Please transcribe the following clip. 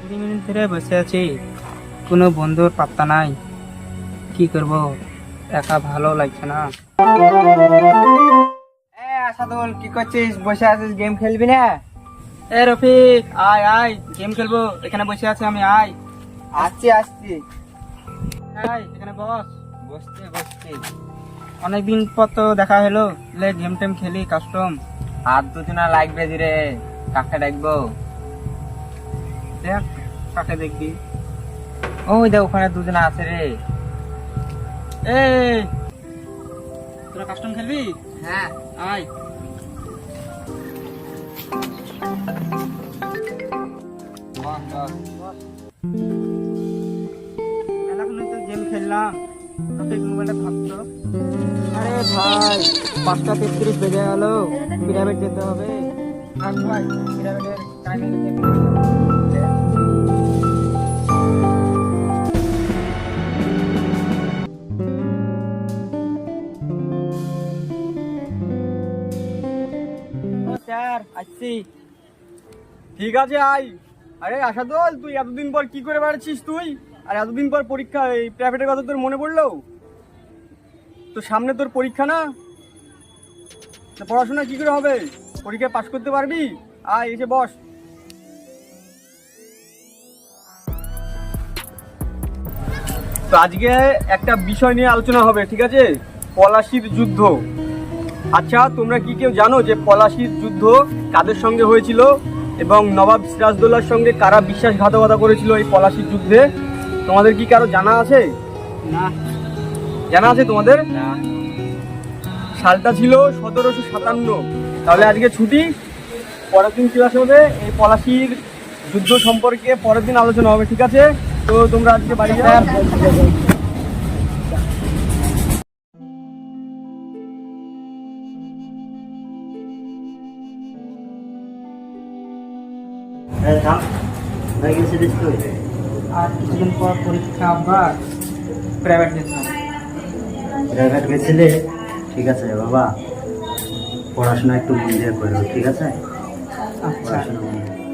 20 minute ধরে বসে আছি, কোনো বন্ধুর পাত্তা নাই। কি করব, একা ভালো লাগছে না। আসাদুল, কি করছিস? বসে আছিস, গেম খেলবি না? রফিক, আয় আয়, গেম খেলবো। এখানে বসে আছি আমি, আয়। আসছি আসছি। আয় এখানে বস। বসতে বসতে অনেকদিন পর তো দেখা হলো, লে গেম টেম খেলি কাস্টম। আর দুজনা লাগবে রে, কাকে ডাকবো? দেখ কাকে দেখবি। ওই দেখ ওখানে দুজনা আছে রে। এই তোরা কাস্টম খেলবি? হ্যাঁ আয়। গেম খেললাম, মোবাইলটা ভাবছো। আরে ভাই, 5টা 33 বেজে গেল, পিরামিড যেতে হবে। আর ভাই পিরামিডের টাইমিং স্যার আসছি। ঠিক আছে আয়। আরে আশাদুল, তুই এতদিন পর কি করে বেড়াচ্ছিস তুই? আর এতদিন পর পরীক্ষা, এই প্রাইভেটের কথা তোর মনে পড়লো? তো সামনে তোর পরীক্ষা না? তা পড়াশোনা কি করে হবে? পরীক্ষায় পাশ করতে পারবি? আয় এসে বস। তো আজকে একটা বিষয় নিয়ে আলোচনা হবে, ঠিক আছে? পলাশির যুদ্ধ। আচ্ছা, তোমরা কি কেউ জানো যে পলাশির যুদ্ধ কাদের সঙ্গে হয়েছিল এবং নবাব সিরাজদৌল্লার সঙ্গে কারা বিশ্বাসঘাতকতা করেছিল এই পলাশির যুদ্ধে? তোমাদের কি কারো জানা আছে? না। জানা আছে তোমাদের? না। সালটা ছিল 1757। তাহলে আজকে ছুটি, পরের দিন ক্লাস হবে। এই পলাশির যুদ্ধ সম্পর্কে পরের দিন আলোচনা হবে, ঠিক আছে? তো তোমরা আজকে বাড়ি যাও। আর কিছুদিন পর পরীক্ষা, আবার প্রাইভেট যেতাম। প্রাইভেট গেছিলে? ঠিক আছে বাবা, পড়াশোনা একটু মন দিয়ে করো, ঠিক আছে? আচ্ছা। পড়াশোনা মন দিয়ে।